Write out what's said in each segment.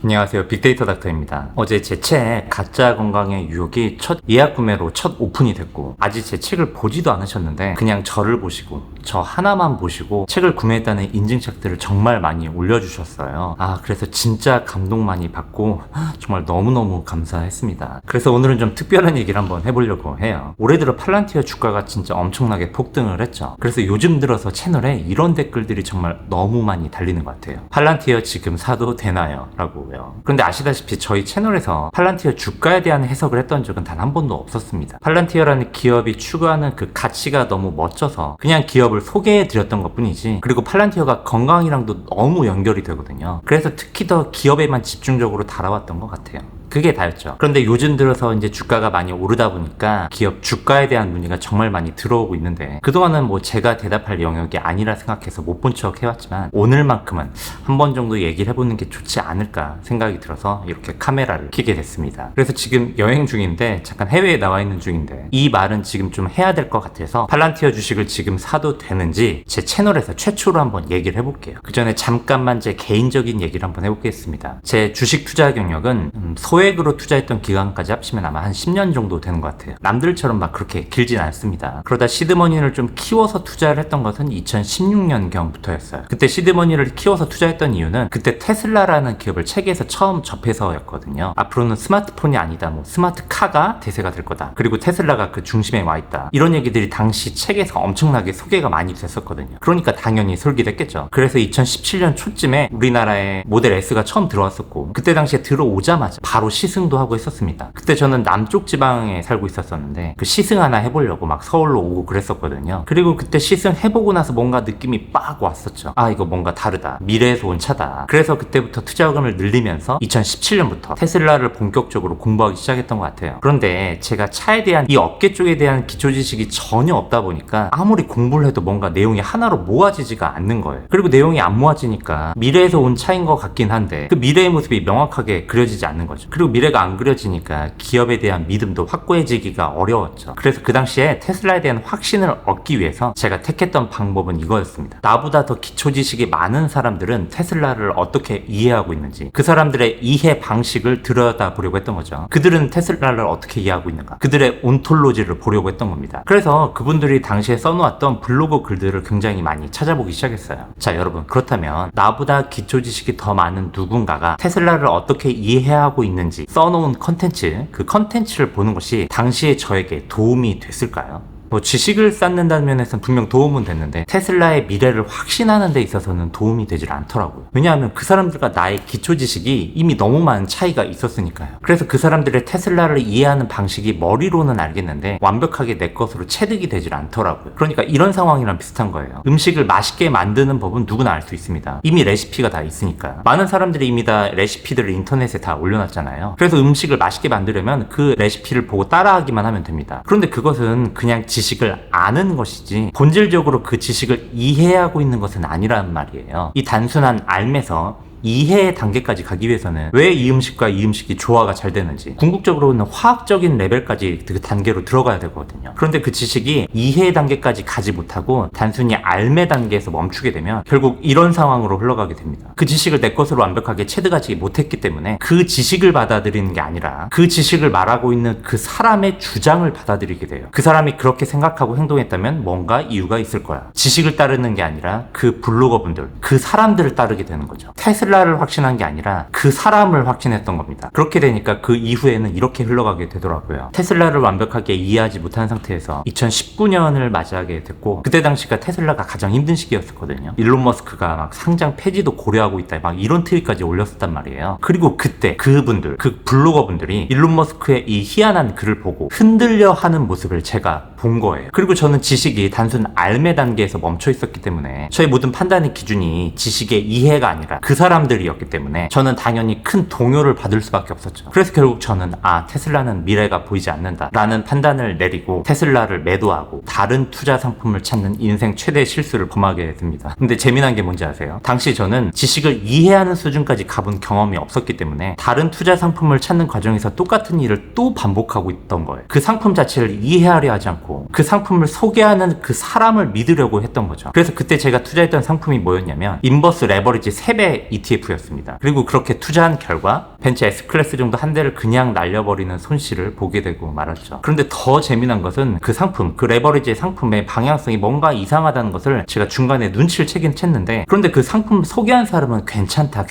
안녕하세요. 빅데이터 닥터입니다. 어제 제 책 가짜 건강의 유혹이 첫 예약 구매로 첫 오픈이 됐고, 아직 제 책을 보지도 않으셨는데 그냥 저를 보시고 저 하나만 보시고 책을 구매했다는 인증샷들을 정말 많이 올려주셨어요. 그래서 진짜 감동 많이 받고 정말 너무너무 감사했습니다. 그래서 오늘은 좀 특별한 얘기를 한번 해보려고 해요. 올해 들어 팔란티어 주가가 진짜 엄청나게 폭등을 했죠. 그래서 요즘 들어서 채널에 이런 댓글들이 정말 너무 많이 달리는 것 같아요. 팔란티어 지금 사도 되나요? 라고요. 그런데 아시다시피 저희 채널에서 팔란티어 주가에 대한 해석을 했던 적은 단 한 번도 없었습니다. 팔란티어라는 기업이 추구하는 그 가치가 너무 멋져서 그냥 기업을 소개해 드렸던 것 뿐이지, 그리고 팔란티어가 건강이랑도 너무 연결이 되거든요. 그래서 특히 더 기업에만 집중적으로 달아왔던 것 같아요. 그게 다였죠. 그런데 요즘 들어서 이제 주가가 많이 오르다 보니까 기업 주가에 대한 문의가 정말 많이 들어오고 있는데, 그동안은 뭐 제가 대답할 영역이 아니라 생각해서 못 본 척 해왔지만 오늘만큼은 한 번 정도 얘기를 해보는 게 좋지 않을까 생각이 들어서 이렇게 카메라를 켜게 됐습니다. 그래서 지금 여행 중인데, 잠깐 해외에 나와 있는 중인데, 이 말은 지금 좀 해야 될 것 같아서 팔란티어 주식을 지금 사도 되는지 제 채널에서 최초로 한번 얘기를 해볼게요. 그 전에 잠깐만 제 개인적인 얘기를 한번 해보겠습니다. 제 주식 투자 경력은 소액으로 투자했던 기간까지 합치면 아마 한 10년 정도 되는 것 같아요. 남들처럼 막 그렇게 길진 않습니다. 그러다 시드머니를 좀 키워서 투자를 했던 것은 2016년경부터였어요. 그때 시드머니를 키워서 투자했던 이유는 그때 테슬라라는 기업을 책에서 처음 접해서였거든요. 앞으로는 스마트폰이 아니다, 뭐 스마트카가 대세가 될 거다, 그리고 테슬라가 그 중심에 와 있다, 이런 얘기들이 당시 책에서 엄청나게 소개가 많이 됐었거든요. 그러니까 당연히 솔깃했겠죠. 그래서 2017년 초쯤에 우리나라에 모델 S가 처음 들어왔었고, 그때 당시에 들어오자마자 바로 시승도 하고 했었습니다. 그때 저는 남쪽 지방에 살고 있었었는데 그 시승 하나 해보려고 막 서울로 오고 그랬었거든요. 그리고 그때 시승 해보고 나서 뭔가 느낌이 빡 왔었죠. 이거 뭔가 다르다, 미래에서 온 차다. 그래서 그때부터 투자금을 늘리면서 2017년부터 테슬라를 본격적으로 공부하기 시작했던 것 같아요. 그런데 제가 차에 대한 이 업계 쪽에 대한 기초 지식이 전혀 없다 보니까 아무리 공부를 해도 뭔가 내용이 하나로 모아지지가 않는 거예요. 그리고 내용이 안 모아지니까 미래에서 온 차인 것 같긴 한데 그 미래의 모습이 명확하게 그려지지 않는 거죠. 그리고 미래가 안 그려지니까 기업에 대한 믿음도 확고해지기가 어려웠죠. 그래서 그 당시에 테슬라에 대한 확신을 얻기 위해서 제가 택했던 방법은 이거였습니다. 나보다 더 기초 지식이 많은 사람들은 테슬라를 어떻게 이해하고 있는지, 그 사람들의 이해 방식을 들여다보려고 했던 거죠. 그들은 테슬라를 어떻게 이해하고 있는가, 그들의 온톨로지를 보려고 했던 겁니다. 그래서 그분들이 당시에 써놓았던 블로그 글들을 굉장히 많이 찾아보기 시작했어요. 자, 여러분, 그렇다면 나보다 기초 지식이 더 많은 누군가가 테슬라를 어떻게 이해해야 하고 있는지 써놓은 컨텐츠, 그 컨텐츠를 보는 것이 당시에 저에게 도움이 됐을까요? 지식을 쌓는다는 면에서는 분명 도움은 됐는데 테슬라의 미래를 확신하는 데 있어서는 도움이 되질 않더라고요. 왜냐하면 그 사람들과 나의 기초 지식이 이미 너무 많은 차이가 있었으니까요. 그래서 그 사람들의 테슬라를 이해하는 방식이 머리로는 알겠는데 완벽하게 내 것으로 체득이 되질 않더라고요. 그러니까 이런 상황이랑 비슷한 거예요. 음식을 맛있게 만드는 법은 누구나 알 수 있습니다. 이미 레시피가 다 있으니까요. 많은 사람들이 이미 다 레시피들을 인터넷에 다 올려놨잖아요. 그래서 음식을 맛있게 만들려면 그 레시피를 보고 따라하기만 하면 됩니다. 그런데 그것은 그냥 지식을 아는 것이지 본질적으로 그 지식을 이해하고 있는 것은 아니란 말이에요. 이 단순한 알면서 이해의 단계까지 가기 위해서는 왜 이 음식과 이 음식이 조화가 잘 되는지, 궁극적으로는 화학적인 레벨까지 그 단계로 들어가야 되거든요. 그런데 그 지식이 이해 단계까지 가지 못하고 단순히 알매 단계에서 멈추게 되면 결국 이런 상황으로 흘러가게 됩니다. 그 지식을 내 것으로 완벽하게 체득하지 못했기 때문에 그 지식을 받아들이는 게 아니라 그 지식을 말하고 있는 그 사람의 주장을 받아들이게 돼요. 그 사람이 그렇게 생각하고 행동했다면 뭔가 이유가 있을 거야. 지식을 따르는 게 아니라 그 블로거분들, 그 사람들을 따르게 되는 거죠. 테슬라를 확신한 게 아니라 그 사람을 확신했던 겁니다. 그렇게 되니까 그 이후에는 이렇게 흘러가게 되더라고요. 테슬라를 완벽하게 이해하지 못한 상태에서 2019년을 맞이하게 됐고, 그때 당시가 테슬라가 가장 힘든 시기였었거든요. 일론 머스크가 막 상장 폐지도 고려하고 있다, 막 이런 트윗까지 올렸었단 말이에요. 그리고 그때 그분들, 그 블로거분들이 일론 머스크의 이 희한한 글을 보고 흔들려 하는 모습을 제가 본 거예요. 그리고 저는 지식이 단순 알매 단계에서 멈춰 있었기 때문에 저의 모든 판단의 기준이 지식의 이해가 아니라 그 사람들이었기 때문에 저는 당연히 큰 동요를 받을 수밖에 없었죠. 그래서 결국 저는 테슬라는 미래가 보이지 않는다 라는 판단을 내리고 테슬라를 매도하고 다른 투자 상품을 찾는 인생 최대 실수를 범하게 됩니다. 근데 재미난 게 뭔지 아세요? 당시 저는 지식을 이해하는 수준까지 가본 경험이 없었기 때문에 다른 투자 상품을 찾는 과정에서 똑같은 일을 또 반복하고 있던 거예요. 그 상품 자체를 이해하려 하지 않고 않고 그 상품을 소개하는 그 사람을 믿으려고 했던 거죠. 그래서 그때 제가 투자했던 상품이 뭐였냐면 인버스 레버리지 3배 ETF였습니다. 그리고 그렇게 투자한 결과 벤츠 S클래스 정도 한 대를 그냥 날려버리는 손실을 보게 되고 말았죠. 그런데 더 재미난 것은 그 상품, 그 레버리지 상품의 방향성이 뭔가 이상하다는 것을 제가 중간에 눈치를 채긴 챘는데, 그런데 그 상품 소개한 사람은 괜찮다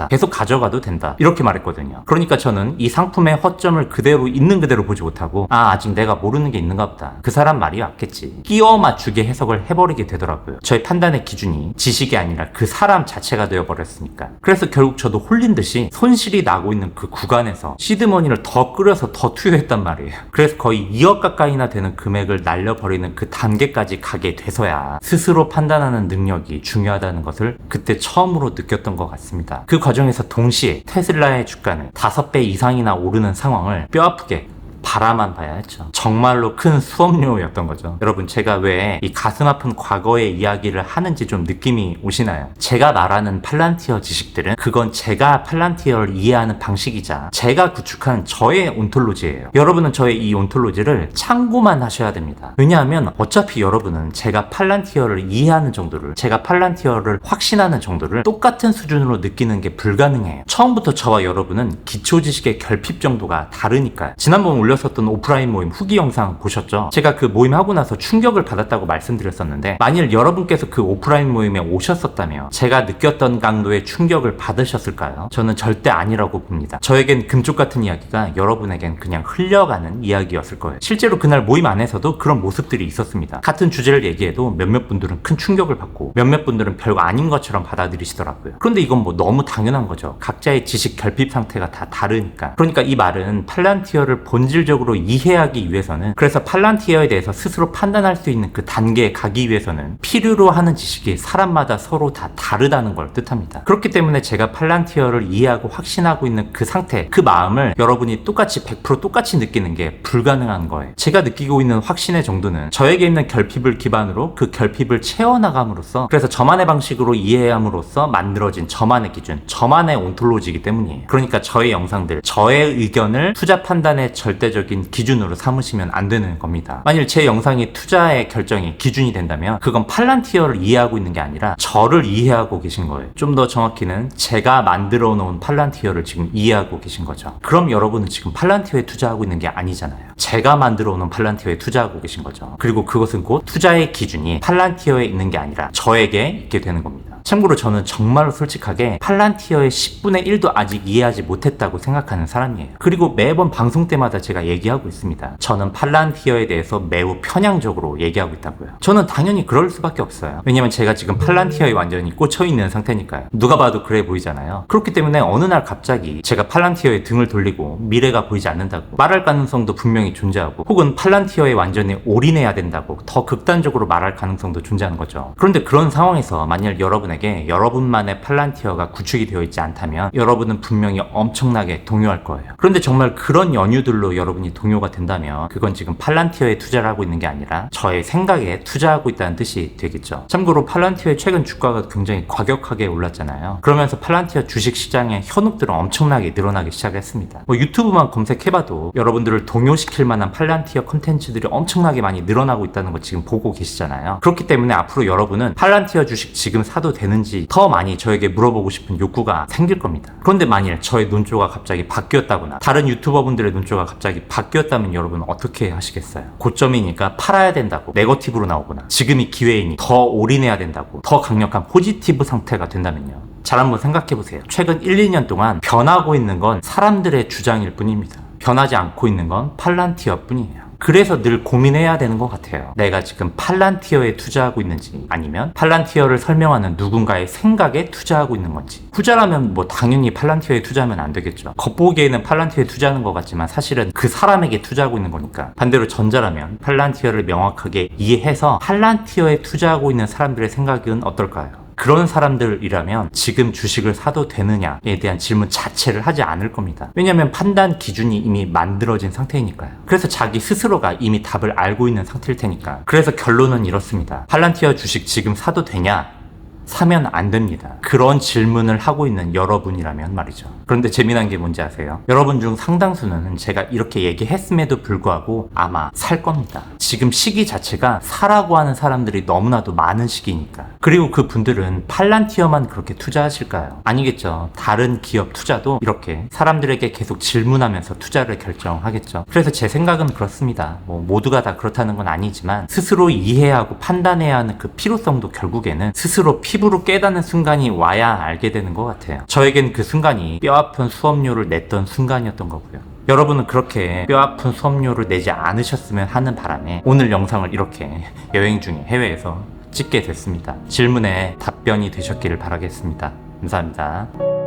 계속 가져가도 된다 이렇게 말했거든요. 그러니까 저는 이 상품의 허점을 그대로 있는 그대로 보지 못하고 아직 내가 모르는 게 있는가 보다, 그 사람 말이 맞겠지, 끼워 맞추게 해석을 해버리게 되더라고요. 저의 판단의 기준이 지식이 아니라 그 사람 자체가 되어버렸으니까. 그래서 결국 저도 홀린 듯이 손실이 나고 있는 그 구간에서 시드머니를 더 끌어서 더 투여했단 말이에요. 그래서 거의 2억 가까이나 되는 금액을 날려버리는 그 단계까지 가게 돼서야 스스로 판단하는 능력이 중요하다는 것을 그때 처음으로 느꼈던 것 같습니다. 그 과정에서 동시에 테슬라의 주가는 5배 이상이나 오르는 상황을 뼈아프게 바라만 봐야 했죠. 정말로 큰 수업료였던 거죠. 여러분, 제가 왜 이 가슴 아픈 과거의 이야기를 하는지 좀 느낌이 오시나요? 제가 말하는 팔란티어 지식들은 그건 제가 팔란티어를 이해하는 방식이자 제가 구축한 저의 온톨로지예요. 여러분은 저의 이 온톨로지를 참고만 하셔야 됩니다. 왜냐하면 어차피 여러분은 제가 팔란티어를 이해하는 정도를, 제가 팔란티어를 확신하는 정도를 똑같은 수준으로 느끼는 게 불가능해요. 처음부터 저와 여러분은 기초 지식의 결핍 정도가 다르니까요. 지난번 올렸었던 오프라인 모임 후기 영상 보셨죠? 제가 그 모임 하고 나서 충격을 받았다고 말씀드렸었는데, 만일 여러분께서 그 오프라인 모임에 오셨었다면 제가 느꼈던 강도의 충격을 받으셨을까요? 저는 절대 아니라고 봅니다. 저에겐 금쪽 같은 이야기가 여러분에겐 그냥 흘려가는 이야기였을 거예요. 실제로 그날 모임 안에서도 그런 모습들이 있었습니다. 같은 주제를 얘기해도 몇몇 분들은 큰 충격을 받고 몇몇 분들은 별거 아닌 것처럼 받아들이시더라고요. 그런데 이건 뭐 너무 당연한 거죠. 각자의 지식 결핍 상태가 다 다르니까. 그러니까 이 말은 팔란티어를 본질적으로 이해하기 위해서는, 그래서 팔란티어에 대해서 스스로 판단할 수 있는 그 단계에 가기 위해서는 필요로 하는 지식이 사람마다 서로 다 다르다는 걸 뜻합니다. 그렇기 때문에 제가 팔란티어를 이해하고 확신하고 있는 그 상태, 그 마음을 여러분이 똑같이 100% 똑같이 느끼는 게 불가능한 거예요. 제가 느끼고 있는 확신의 정도는 저에게 있는 결핍을 기반으로 그 결핍을 채워나감으로써, 그래서 저만의 방식으로 이해함으로써 만들어진 저만의 기준, 저만의 온톨로지이기 때문이에요. 그러니까 저의 영상들, 저의 의견을 투자 판단의 절대적인 기준으로 삼으시면 안 되는 겁니다. 만일 제 영상이 투자의 결정이 기준이 된다면 그건 팔란티어를 이해하고 있는 게 아니라 저를 이해하고 계신 거예요. 좀 더 정확히는 제가 만들어 놓은 팔란티어를 지금 이해하고 계신 거죠. 그럼 여러분은 지금 팔란티어에 투자하고 있는 게 아니잖아요. 제가 만들어 놓은 팔란티어에 투자하고 계신 거죠. 그리고 그것은 곧 투자의 기준이 팔란티어에 있는 게 아니라 저에게 있게 되는 겁니다. 참고로 저는 정말로 솔직하게 팔란티어의 10분의 1도 아직 이해하지 못했다고 생각하는 사람이에요. 그리고 매번 방송 때마다 제가 얘기하고 있습니다. 저는 팔란티어에 대해서 매우 편향적으로 얘기하고 있다고요. 저는 당연히 그럴 수밖에 없어요. 왜냐면 제가 지금 팔란티어에 완전히 꽂혀있는 상태니까요. 누가 봐도 그래 보이잖아요. 그렇기 때문에 어느 날 갑자기 제가 팔란티어에 등을 돌리고 미래가 보이지 않는다고 말할 가능성도 분명히 존재하고, 혹은 팔란티어에 완전히 올인해야 된다고 더 극단적으로 말할 가능성도 존재하는 거죠. 그런데 그런 상황에서 만약 여러분에게 여러분만의 팔란티어가 구축이 되어 있지 않다면 여러분은 분명히 엄청나게 동요할 거예요. 그런데 정말 그런 연유들로 여러분이 동요가 된다면 그건 지금 팔란티어에 투자를 하고 있는 게 아니라 저의 생각에 투자하고 있다는 뜻이 되겠죠. 참고로 팔란티어의 최근 주가가 굉장히 과격하게 올랐잖아요. 그러면서 팔란티어 주식시장의 현혹들은 엄청나게 늘어나기 시작했습니다. 유튜브만 검색해봐도 여러분들을 동요시킬 만한 팔란티어 콘텐츠들이 엄청나게 많이 늘어나고 있다는 거 지금 보고 계시잖아요. 그렇기 때문에 앞으로 여러분은 팔란티어 주식 지금 사도 되는지 더 많이 저에게 물어보고 싶은 욕구가 생길 겁니다. 그런데 만일 저의 논조가 갑자기 바뀌었다거나 다른 유튜버분들의 논조가 갑자기 바뀌었다면 여러분은 어떻게 하시겠어요? 고점이니까 팔아야 된다고 네거티브로 나오거나 지금이 기회이니 더 올인해야 된다고 더 강력한 포지티브 상태가 된다면요. 잘 한번 생각해보세요. 최근 1, 2년 동안 변하고 있는 건 사람들의 주장일 뿐입니다. 변하지 않고 있는 건 팔란티어 뿐이에요. 그래서 늘 고민해야 되는 것 같아요. 내가 지금 팔란티어에 투자하고 있는지, 아니면 팔란티어를 설명하는 누군가의 생각에 투자하고 있는 건지. 후자라면 뭐 당연히 팔란티어에 투자하면 안 되겠죠. 겉보기에는 팔란티어에 투자하는 것 같지만 사실은 그 사람에게 투자하고 있는 거니까. 반대로 전자라면 팔란티어를 명확하게 이해해서 팔란티어에 투자하고 있는 사람들의 생각은 어떨까요? 그런 사람들이라면 지금 주식을 사도 되느냐에 대한 질문 자체를 하지 않을 겁니다. 왜냐하면 판단 기준이 이미 만들어진 상태이니까요. 그래서 자기 스스로가 이미 답을 알고 있는 상태일 테니까. 그래서 결론은 이렇습니다. 팔란티어 주식 지금 사도 되냐? 사면 안 됩니다. 그런 질문을 하고 있는 여러분이라면 말이죠. 그런데 재미난 게 뭔지 아세요? 여러분 중 상당수는 제가 이렇게 얘기했음에도 불구하고 아마 살 겁니다. 지금 시기 자체가 사라고 하는 사람들이 너무나도 많은 시기니까. 그리고 그 분들은 팔란티어만 그렇게 투자하실까요? 아니겠죠. 다른 기업 투자도 이렇게 사람들에게 계속 질문하면서 투자를 결정하겠죠. 그래서 제 생각은 그렇습니다. 뭐 모두가 다 그렇다는 건 아니지만 스스로 이해하고 판단해야 하는 그 필요성도 결국에는 스스로 피부로 깨닫는 순간이 와야 알게 되는 것 같아요. 저에겐 그 순간이 뼈아픈 수업료를 냈던 순간이었던 거고요. 여러분은 그렇게 뼈아픈 수업료를 내지 않으셨으면 하는 바람에 오늘 영상을 이렇게 여행 중에 해외에서 찍게 됐습니다. 질문에 답변이 되셨기를 바라겠습니다. 감사합니다.